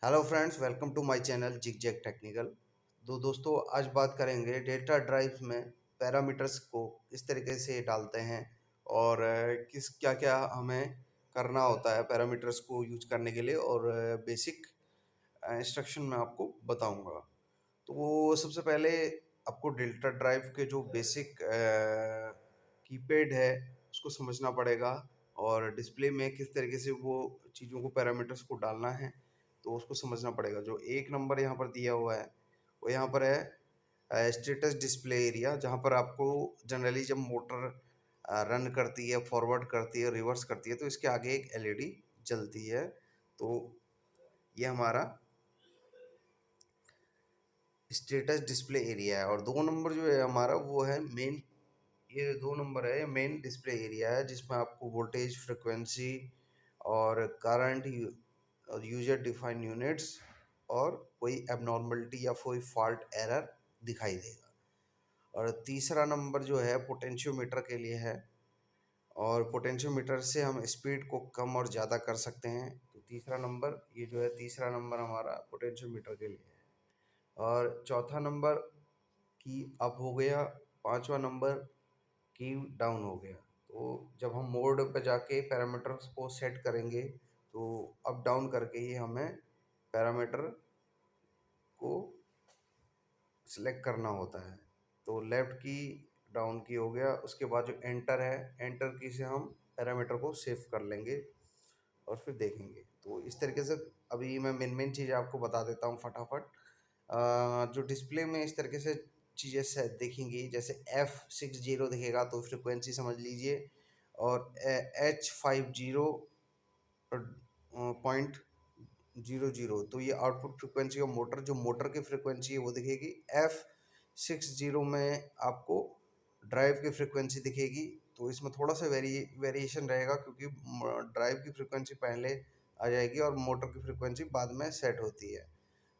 Hello friends, welcome to my channel zig zag technical. तो दोस्तों, आज बात करेंगे डेटा ड्राइव्स में पैरामीटर्स को किस तरीके से डालते हैं और किस क्या क्या हमें करना होता है पैरामीटर्स को यूज करने के लिए, और बेसिक इंस्ट्रक्शन मैं आपको बताऊंगा। तो वो सबसे पहले आपको डेल्टा ड्राइव के जो बेसिक कीपैड है उसको समझना पड़ेगा, और डिस्प्ले में किस तरीके से वो चीज़ों को पैरामीटर्स को डालना है तो उसको समझना पड़ेगा। जो एक नंबर यहाँ पर दिया हुआ है वो यहाँ पर है स्टेटस डिस्प्ले एरिया, जहाँ पर आपको जनरली जब मोटर रन करती है, फॉरवर्ड करती है, रिवर्स करती है, तो इसके आगे एक एलईडी जलती है। तो ये हमारा स्टेटस डिस्प्ले एरिया है। और 2 नंबर जो है हमारा वो है मेन, ये 2 नंबर है, ये मेन डिस्प्ले एरिया है जिसमें आपको वोल्टेज, फ्रिक्वेंसी और करंट और यूजर डिफाइन यूनिट्स और कोई एबनॉर्मलिटी या कोई फॉल्ट एरर दिखाई देगा। और तीसरा नंबर जो है पोटेंशियोमीटर के लिए है, और पोटेंशियोमीटर से हम स्पीड को कम और ज़्यादा कर सकते हैं। तो तीसरा नंबर ये जो है, तीसरा नंबर हमारा पोटेंशियोमीटर के लिए है। और चौथा नंबर की अप हो गया, पांचवा नंबर की डाउन हो गया। तो जब हम मोड पे जाके पैरामीटर्स को सेट करेंगे तो अप डाउन करके ही हमें पैरामीटर को सिलेक्ट करना होता है। तो लेफ़्ट की डाउन की हो गया, उसके बाद जो एंटर है, एंटर की से हम पैरामीटर को सेव कर लेंगे और फिर देखेंगे। तो इस तरीके से अभी मैं मेन चीज़ आपको बता देता हूँ फटाफट। जो डिस्प्ले में इस तरीके से चीज़ें से दिखेंगी, जैसे F60 दिखेगा तो फ्रिक्वेंसी समझ लीजिए, और H50 पॉइंट 00 तो ये आउटपुट फ्रिक्वेंसी, और मोटर जो मोटर की फ्रिक्वेंसी है वो दिखेगी। F60 में आपको ड्राइव की फ्रिक्वेंसी दिखेगी। तो इसमें थोड़ा सा वेरिएशन रहेगा, क्योंकि ड्राइव की फ्रिक्वेंसी पहले आ जाएगी और मोटर की फ्रिक्वेंसी बाद में सेट होती है।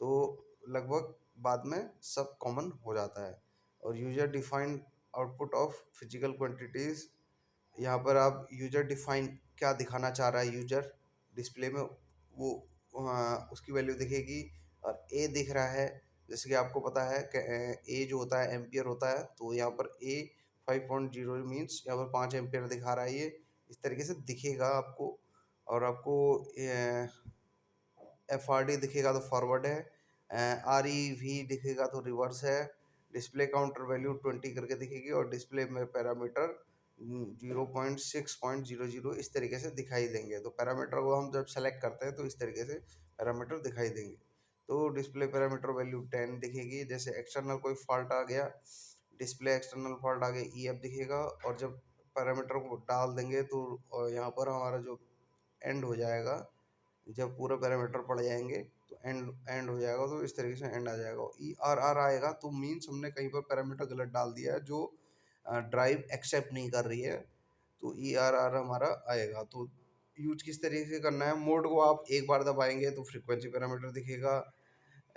तो लगभग बाद में सब कॉमन हो जाता है। और user defined output of physical quantities, यहाँ पर आप यूजर डिफाइन क्या दिखाना चाह रहा है यूजर डिस्प्ले में, वो उसकी वैल्यू दिखेगी। और ए दिख रहा है, जैसे कि आपको पता है कि ए जो होता है एम्पियर होता है, तो यहाँ पर ए 5.0 मीन्स यहाँ पर 5 एम्पियर दिखा रहा है। ये इस तरीके से दिखेगा आपको। और आपको एफ आर डी दिखेगा तो फॉरवर्ड है, आर ई वी दिखेगा तो रिवर्स है। डिस्प्ले काउंटर वैल्यू 20 करके दिखेगी, और डिस्प्ले में पैरामीटर 0.6.00 इस तरीके से दिखाई देंगे। तो पैरामीटर को हम जब सेलेक्ट करते हैं तो इस तरीके से पैरामीटर दिखाई देंगे। तो डिस्प्ले पैरामीटर वैल्यू 10 दिखेगी। जैसे एक्सटर्नल कोई फॉल्ट आ गया, डिस्प्ले एक्सटर्नल फॉल्ट आ गया, ई एफ दिखेगा। और जब पैरामीटर को डाल देंगे तो यहाँ पर हमारा जो एंड हो जाएगा, जब पूरा पैरामीटर पड़ जाएंगे तो एंड एंड हो जाएगा। तो इस तरीके से एंड आ जाएगा। ई आर आर आएगा तो मीन्स हमने कहीं पर पैरामीटर गलत डाल दिया है, जो ड्राइव एक्सेप्ट नहीं कर रही है। तो ई आर आर हमारा आएगा। तो यूज किस तरीके से करना है, मोड को आप एक बार दबाएंगे तो फ्रीक्वेंसी पैरामीटर दिखेगा।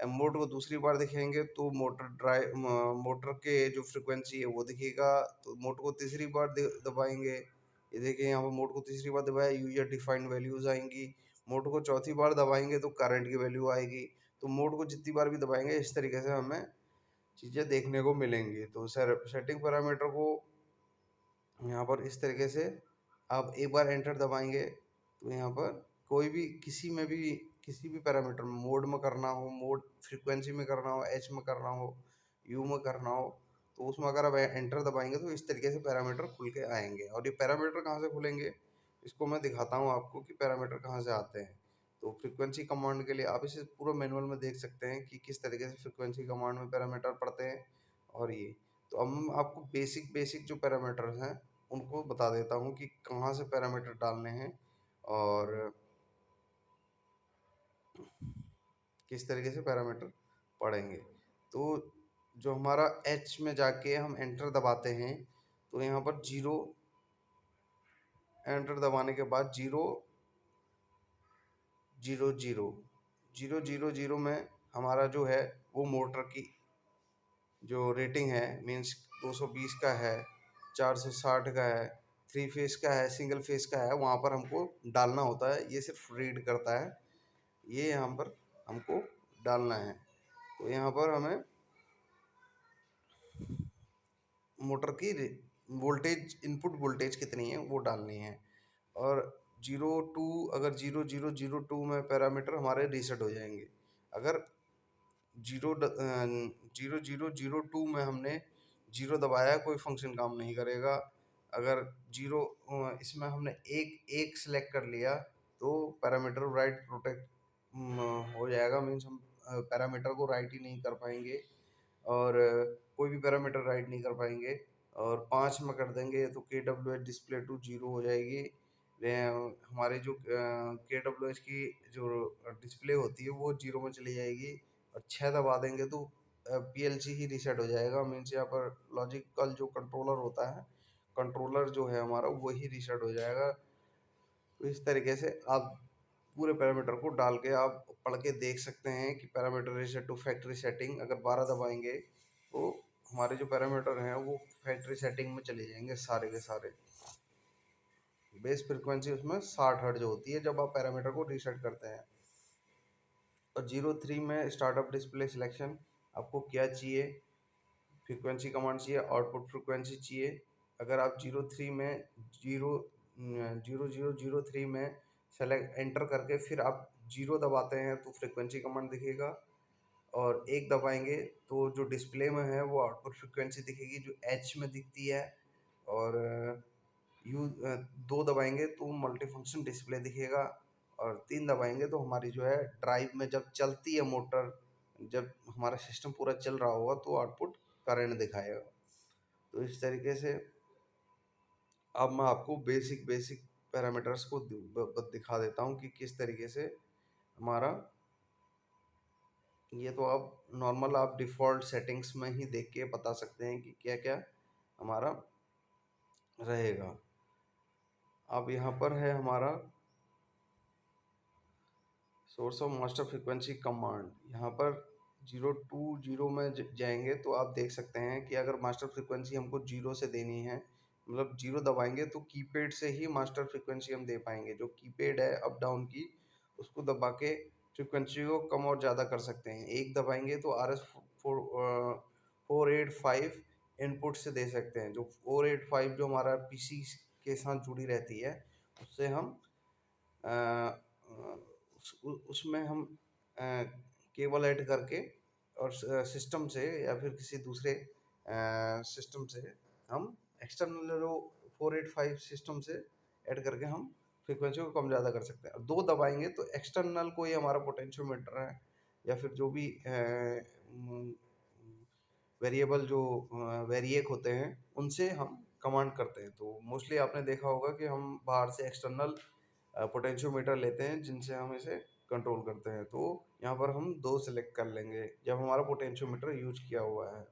मोड को दूसरी बार दिखेंगे तो मोटर के जो फ्रीक्वेंसी है वो दिखेगा। तो मोड को तीसरी बार दबाएंगे, ये देखिए यहाँ पर मोड को तीसरी बार दबाया, यूजर डिफाइंड वैल्यूज आएंगी। मोड को चौथी बार दबाएंगे तो करंट की वैल्यू आएगी। तो मोड को जितनी बार भी दबाएंगे इस तरीके से हमें चीज़ें देखने को मिलेंगी। तो सर सेटिंग पैरामीटर को यहाँ पर इस तरीके से आप एक बार एंटर दबाएंगे तो यहाँ पर कोई भी किसी भी पैरामीटर में मोड में करना हो, मोड फ्रीक्वेंसी में करना हो, एच में करना हो, यू में करना हो, तो उसमें अगर आप एंटर दबाएंगे तो इस तरीके से पैरामीटर खुल के आएंगे। और ये पैरामीटर कहाँ से खुलेंगे, इसको मैं दिखाता हूँ आपको कि पैरामीटर कहाँ से आते हैं। तो फ्रीक्वेंसी कमांड के लिए आप इसे पूरा मैनुअल में देख सकते हैं कि किस तरीके से फ्रीक्वेंसी कमांड में पैरामीटर पड़ते हैं। और ये तो अब हम आपको बेसिक बेसिक जो पैरामीटर्स हैं उनको बता देता हूँ कि कहाँ से पैरामीटर डालने हैं और किस तरीके से पैरामीटर पढ़ेंगे। तो जो हमारा एच में जाके हम एंटर दबाते हैं तो यहाँ पर जीरो, एंटर दबाने के बाद zero zero zero zero zero zero में हमारा जो है वो मोटर की जो रेटिंग है, मीन्स 220 का है, 460 का है, 3 फेस का है, सिंगल फेस का है, वहाँ पर हमको डालना होता है। ये सिर्फ रीड करता है, ये यहाँ पर हमको डालना है। तो यहाँ पर हमें मोटर की वोल्टेज, इनपुट वोल्टेज कितनी है वो डालनी है। और 0 टू, अगर 0 0 0 2 में पैरामीटर हमारे रीसेट हो जाएंगे। अगर 0 0 0 2 में हमने जीरो दबाया, कोई फंक्शन काम नहीं करेगा। अगर जीरो इसमें हमने एक एक सिलेक्ट कर लिया तो पैरामीटर राइट प्रोटेक्ट हो जाएगा, मीन्स हम पैरामीटर को राइट ही नहीं कर पाएंगे और कोई भी पैरामीटर राइट नहीं कर पाएंगे। और 5 में कर देंगे तो KWH डिस्प्ले टू 0 हो जाएगी। हमारे जो KWH की जो डिस्प्ले होती है वो 0 में चली जाएगी। और 6 दबा देंगे तो PLC ही रीसेट हो जाएगा, मीन्स यहाँ पर लॉजिकल जो कंट्रोलर होता है, कंट्रोलर जो है हमारा वही रीसेट हो जाएगा। तो इस तरीके से आप पूरे पैरामीटर को डाल के आप पढ़ के देख सकते हैं कि parameter reset to factory setting, अगर 12 दबाएंगे तो हमारे जो पैरामीटर हैं वो फैक्ट्री सेटिंग में चले जाएंगे सारे के सारे। बेस फ्रिक्वेंसी उसमें 60 हर्ट्ज होती है जब आप पैरामीटर को रीसेट करते हैं। और 0 3 में स्टार्टअप डिस्प्ले सिलेक्शन, आपको क्या चाहिए, फ्रीक्वेंसी कमांड चाहिए, आउटपुट फ्रीक्वेंसी चाहिए। अगर आप 0 3 में 0 0 0 0 3 में सेलेक्ट एंटर करके फिर आप 0 दबाते हैं तो फ्रीक्वेंसी कमांड दिखेगा। और एक दबाएंगे तो जो डिस्प्ले में है वो आउटपुट फ्रीक्वेंसी दिखेगी जो एच में दिखती है। और यू 2 दबाएंगे तो मल्टी फंक्शन डिस्प्ले दिखेगा। और 3 दबाएंगे तो हमारी जो है ड्राइव में जब चलती है मोटर, जब हमारा सिस्टम पूरा चल रहा होगा तो आउटपुट करंट दिखाएगा। तो इस तरीके से अब मैं आपको बेसिक बेसिक पैरामीटर्स को दिखा देता हूँ कि किस तरीके से हमारा, ये तो आप नॉर्मल आप डिफ़ॉल्ट सेटिंग्स में ही देख के बता सकते हैं कि क्या क्या हमारा रहेगा। अब यहाँ पर है हमारा source of master frequency command. यहाँ पर 0 2 0 में जाएंगे तो आप देख सकते हैं कि अगर मास्टर फ्रीक्वेंसी हमको 0 से देनी है, मतलब 0 दबाएंगे तो कीपैड से ही मास्टर फ्रीक्वेंसी हम दे पाएंगे। जो कीपैड है अप डाउन की, उसको दबा के फ्रीक्वेंसी को कम और ज़्यादा कर सकते हैं। एक दबाएंगे तो RS 485 इनपुट से दे सकते हैं। जो 485 जो हमारा PC के साथ जुड़ी रहती है उससे हम उसमें हम केबल ऐड करके और सिस्टम से या फिर किसी दूसरे सिस्टम से हम एक्सटर्नल जो 485 सिस्टम से ऐड करके हम फ्रीक्वेंसी को कम ज़्यादा कर सकते हैं। 2 दबाएंगे तो एक्सटर्नल कोई हमारा पोटेंशियोमीटर है या फिर जो भी वेरिएबल जो वेरिएक होते हैं उनसे हम कमांड करते हैं। तो मोस्टली आपने देखा होगा कि हम बाहर से एक्सटर्नल पोटेंशियोमीटर लेते हैं जिनसे हम इसे कंट्रोल करते हैं। तो यहाँ पर हम 2 सेलेक्ट कर लेंगे जब हमारा पोटेंशियोमीटर यूज किया हुआ है।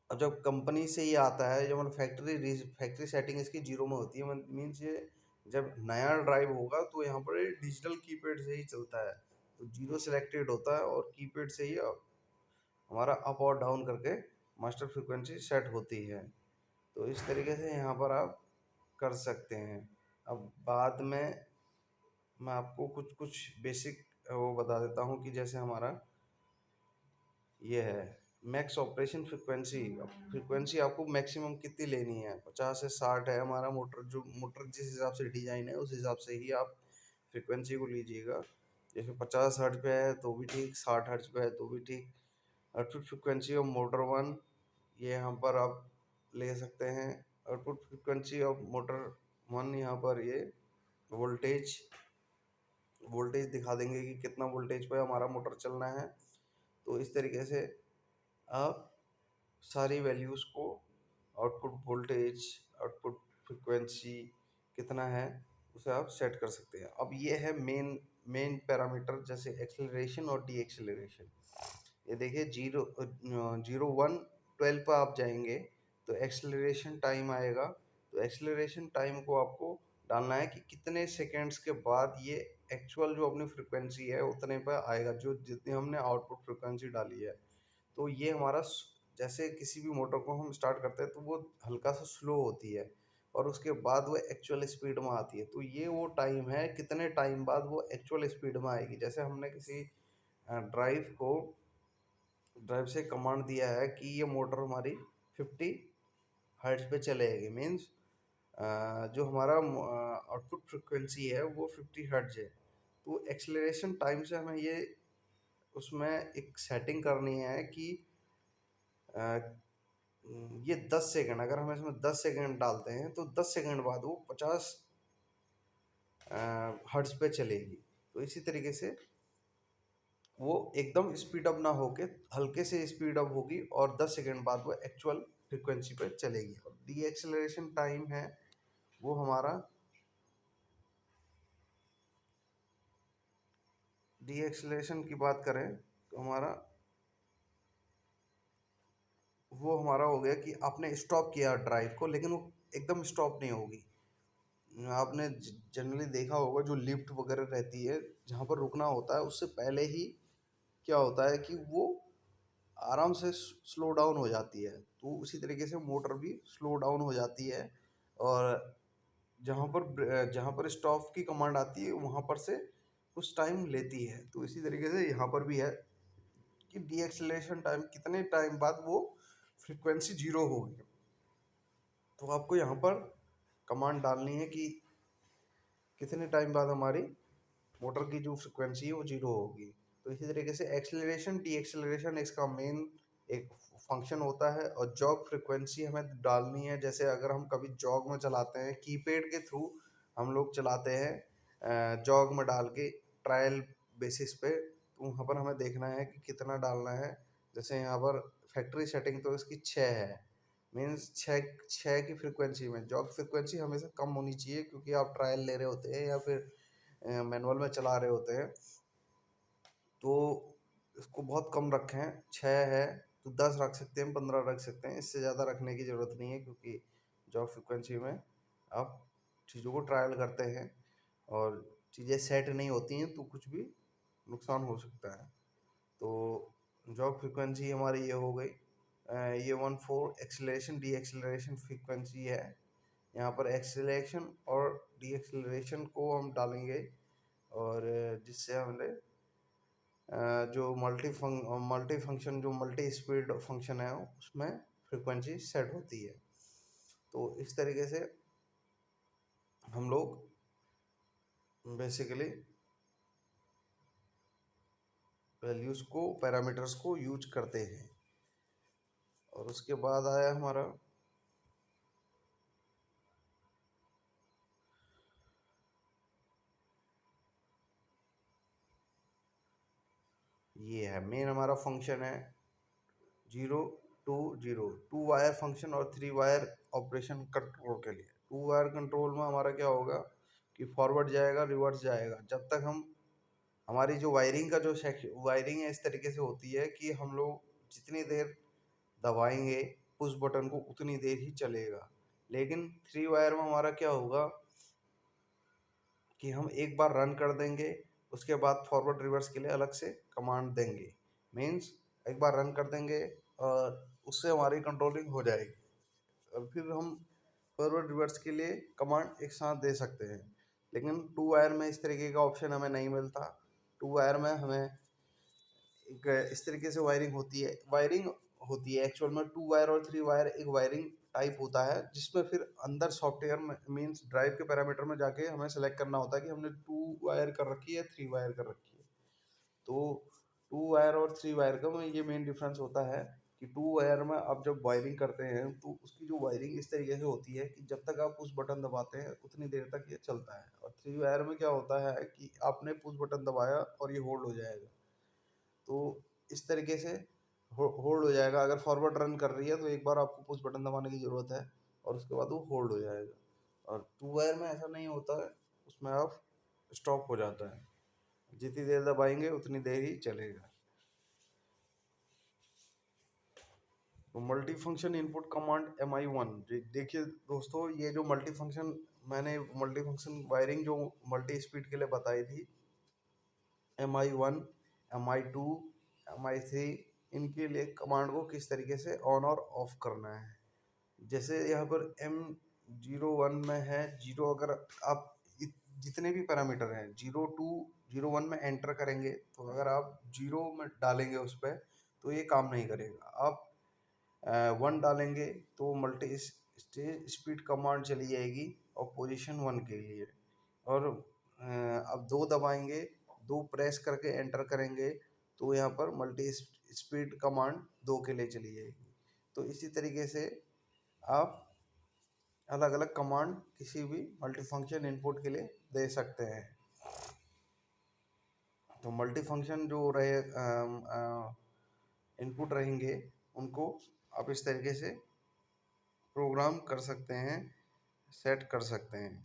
अब जब कंपनी से ये आता है, जब फैक्ट्री सेटिंग इसकी 0 में होती है, मीन्स ये जब नया ड्राइव होगा तो यहाँ पर डिजिटल कीपैड से ही चलता है। तो 0 सिलेक्टेड होता है और कीपैड से ही हमारा अप और डाउन करके मास्टर फ्रीक्वेंसी सेट होती है। तो इस तरीके से यहाँ पर आप कर सकते हैं। अब बाद में मैं आपको कुछ कुछ बेसिक वो बता देता हूँ कि जैसे हमारा ये है मैक्स ऑपरेशन फ्रीक्वेंसी। फ्रीक्वेंसी आपको मैक्सिमम कितनी लेनी है, 50 से 60 है हमारा मोटर, जो मोटर जिस हिसाब से डिजाइन है उस हिसाब से ही आप फ्रीक्वेंसी को लीजिएगा। जैसे 50 हर्ट्ज पे है तो भी ठीक, 60 हर्ट्ज पे है तो भी ठीक। आउटपुट फ्रीक्वेंसी ऑफ मोटर 1, ये यहाँ पर आप ले सकते हैं। आउटपुट फ्रीक्वेंसी ऑफ मोटर 1, यहाँ पर ये वोल्टेज वोल्टेज दिखा देंगे कि कितना वोल्टेज पे हमारा मोटर चलना है। तो इस तरीके से आप सारी वैल्यूज़ को, आउटपुट वोल्टेज, आउटपुट फ्रीक्वेंसी कितना है उसे आप सेट कर सकते हैं। अब ये है मेन पैरामीटर, जैसे एक्सेलरेशन और डी एक्सेलरेशन। ये देखिए 0 1 12 पर आप जाएंगे तो एक्सेलरेशन टाइम आएगा। तो एक्सेलरेशन टाइम को आपको डालना है कि कितने सेकेंड्स के बाद ये एक्चुअल जो अपनी फ्रिक्वेंसी है उतने पर आएगा, जो जितनी हमने आउटपुट फ्रिक्वेंसी डाली है। तो ये हमारा जैसे किसी भी मोटर को हम स्टार्ट करते हैं तो वो हल्का सा स्लो होती है, और उसके बाद वो एक्चुअल स्पीड में आती है। तो ये वो टाइम है कितने टाइम बाद वो एक्चुअल स्पीड में आएगी। जैसे हमने किसी ड्राइव से कमांड दिया है कि ये मोटर हमारी 50 हर्ट्ज पे चलेगी, मीन्स जो हमारा आउटपुट फ्रिक्वेंसी है वो 50 हर्ट्ज है। तो एक्सेलरेशन टाइम से हमें ये उसमें एक सेटिंग करनी है कि ये 10 सेकंड, अगर हम इसमें 10 सेकंड डालते हैं तो 10 सेकंड बाद वो 50 हर्ट्ज पे चलेगी। तो इसी तरीके से वो एकदम स्पीड अप ना होके हल्के से स्पीड अप होगी और 10 सेकंड बाद वो एक्चुअल फ्रिक्वेंसी पे चलेगी। और डी एक्सेलरेशन टाइम है वो हमारा, डी एक्सेलरेशन की बात करें तो वो हमारा हो गया कि आपने स्टॉप किया ड्राइव को, लेकिन वो एकदम स्टॉप नहीं होगी। आपने जनरली देखा होगा जो लिफ्ट वगैरह रहती है जहाँ पर रुकना होता है उससे पहले ही क्या होता है कि वो आराम से स्लो डाउन हो जाती है। तो उसी तरीके से मोटर भी स्लो डाउन हो जाती है और जहाँ पर स्टॉप की कमांड आती है वहाँ पर से कुछ टाइम लेती है। तो इसी तरीके से यहाँ पर भी है कि डी एक्सेलरेशन टाइम कितने टाइम बाद वो फ्रीक्वेंसी जीरो होगी। तो आपको यहाँ पर कमांड डालनी है कि कितने टाइम बाद हमारी मोटर की जो फ्रिक्वेंसी है वो जीरो होगी। तो इसी तरीके से एक्सेलरेशन डी एक्सेलरेशन इसका मेन एक फंक्शन होता है। और जॉग फ्रिक्वेंसी हमें डालनी है। जैसे अगर हम कभी जॉग में चलाते हैं कीपैड के थ्रू हम लोग चलाते हैं जॉग में डाल के ट्रायल बेसिस पे, तो वहाँ पर हमें देखना है कि कितना डालना है। जैसे यहाँ पर फैक्ट्री सेटिंग तो इसकी 6 है, मीन्स छः की फ्रिक्वेंसी में जॉग फ्रिक्वेंसी हमेशा कम होनी चाहिए क्योंकि आप ट्रायल ले रहे होते हैं या फिर मैनुअल में चला रहे होते हैं। तो इसको बहुत कम रखें, 6 है तो 10 रख सकते हैं, 15 रख सकते हैं, इससे ज़्यादा रखने की ज़रूरत नहीं है क्योंकि जॉब फ्रिक्वेंसी में आप चीज़ों को ट्रायल करते हैं और चीज़ें सेट नहीं होती हैं तो कुछ भी नुकसान हो सकता है। तो जॉब फ्रिक्वेंसी हमारी ये हो गई। ये 1 4 एक्सेलरेशन डी एक्सेलरेशन फ्रिक्वेंसी है। यहाँ पर एक्सेलरेशन और डी एक्सेलरेशन को हम डालेंगे और जिससे हमने जो मल्टी फंक्शन जो मल्टी स्पीड फंक्शन है उसमें फ्रिक्वेंसी सेट होती है। तो इस तरीके से हम लोग बेसिकली वैल्यूज़ को पैरामीटर्स को यूज करते हैं। और उसके बाद आया हमारा ये है मेन हमारा फंक्शन है 0 to 0 2 वायर फंक्शन और 3 वायर ऑपरेशन कंट्रोल के लिए। 2 वायर कंट्रोल में हमारा क्या होगा कि फॉरवर्ड जाएगा रिवर्स जाएगा। जब तक हम हमारी जो वायरिंग का जो वायरिंग है इस तरीके से होती है कि हम लोग जितनी देर दबाएंगे पुश बटन को उतनी देर ही चलेगा। लेकिन 3 वायर में हमारा क्या होगा कि हम एक बार रन कर देंगे उसके बाद फॉरवर्ड रिवर्स के लिए अलग से कमांड देंगे। मीन्स एक बार रन कर देंगे और उससे हमारी कंट्रोलिंग हो जाएगी और फिर हम फॉरवर्ड रिवर्स के लिए कमांड एक साथ दे सकते हैं। लेकिन 2 वायर में इस तरीके का ऑप्शन हमें नहीं मिलता। 2 वायर में हमें एक इस तरीके से वायरिंग होती है एक्चुअल में 2 वायर और 3 वायर एक वायरिंग टाइप होता है जिसमें फिर अंदर सॉफ्टवेयर में मीन्स ड्राइव के पैरामीटर में जाके हमें सेलेक्ट करना होता है कि हमने 2 वायर कर रखी है 3 वायर कर रखी है। तो 2 वायर और 3 वायर का में ये मेन डिफरेंस होता है कि 2 वायर में आप जब वायरिंग करते हैं तो उसकी जो वायरिंग इस तरीके से होती है कि जब तक आप पुश बटन दबाते हैं उतनी देर तक ये चलता है। और 3 वायर में क्या होता है कि आपने पुश बटन दबाया और ये होल्ड हो जाएगा। तो इस तरीके से होल्ड हो जाएगा। अगर फॉरवर्ड रन कर रही है तो एक बार आपको पुश बटन दबाने की ज़रूरत है और उसके बाद वो होल्ड हो जाएगा। और 2 वायर में ऐसा नहीं होता है, उसमें आप स्टॉप हो जाता है, जितनी देर दबाएंगे उतनी देर ही चलेगा। तो multi function input command MI1 देखिए दोस्तों, ये जो मल्टी फंक्शन वायरिंग जो मल्टी स्पीड के लिए बताई थी MI1 MI2 MI3, इनके लिए कमांड को किस तरीके से ऑन और ऑफ करना है। जैसे यहाँ पर 01 में है, जीरो अगर आप जितने भी पैरामीटर हैं 02 01 में एंटर करेंगे तो अगर आप जीरो में डालेंगे उस पर तो ये काम नहीं करेगा। आप 1 डालेंगे तो मल्टी स्टेज स्पीड कमांड चली जाएगी और पोजीशन 1 के लिए। और अब 2 दबाएंगे, 2 प्रेस करके एंटर करेंगे तो यहाँ पर मल्टी स्पीड कमांड 2 के लिए चली जाएगी। तो इसी तरीके से आप अलग अलग कमांड किसी भी मल्टी फंक्शन इनपुट के लिए दे सकते हैं। तो मल्टी फंक्शन जो रहे इनपुट रहेंगे उनको आप इस तरीके से प्रोग्राम कर सकते हैं, सेट कर सकते हैं।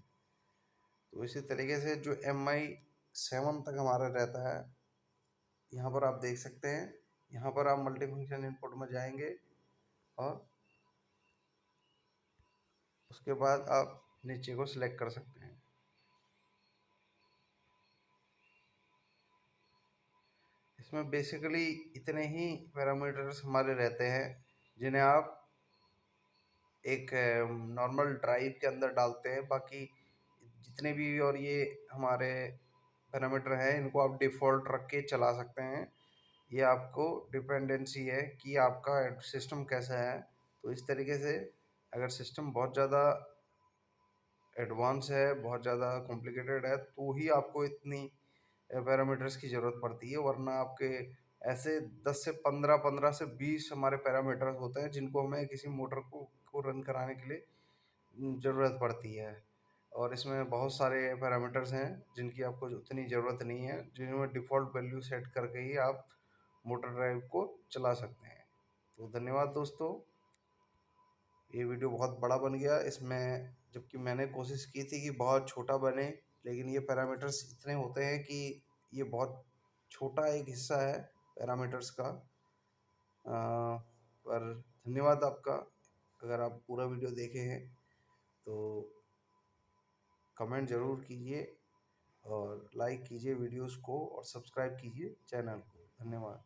तो इसी तरीके से जो MI7 तक हमारा रहता है, यहाँ पर आप देख सकते हैं। यहाँ पर आप मल्टी फंक्शन इनपुट में जाएंगे और उसके बाद आप नीचे को सिलेक्ट कर सकते हैं। इसमें बेसिकली इतने ही पैरामीटर्स हमारे रहते हैं जिन्हें आप एक नॉर्मल ड्राइव के अंदर डालते हैं। बाकी जितने भी और ये हमारे पैरामीटर हैं इनको आप डिफ़ॉल्ट रख के चला सकते हैं। ये आपको डिपेंडेंसी है कि आपका सिस्टम कैसा है। तो इस तरीके से अगर सिस्टम बहुत ज़्यादा एडवांस है, बहुत ज़्यादा कॉम्प्लिकेटेड है तो ही आपको इतनी पैरामीटर्स की ज़रूरत पड़ती है। वरना आपके ऐसे 10 से 15 15 से 20 हमारे पैरामीटर्स होते हैं जिनको हमें किसी मोटर को रन कराने के लिए ज़रूरत पड़ती है। और इसमें बहुत सारे पैरामीटर्स हैं जिनकी आपको उतनी ज़रूरत नहीं है, जिनमें डिफ़ॉल्ट वैल्यू सेट करके ही आप मोटर ड्राइव को चला सकते हैं। तो धन्यवाद दोस्तों। ये वीडियो बहुत बड़ा बन गया इसमें, जबकि मैंने कोशिश की थी कि बहुत छोटा बने, लेकिन ये पैरामीटर्स इतने होते हैं कि ये बहुत छोटा एक हिस्सा है पैरामीटर्स का। पर धन्यवाद आपका। अगर आप पूरा वीडियो देखे हैं तो कमेंट ज़रूर कीजिए और लाइक कीजिए वीडियोस को और सब्सक्राइब कीजिए चैनल को। धन्यवाद।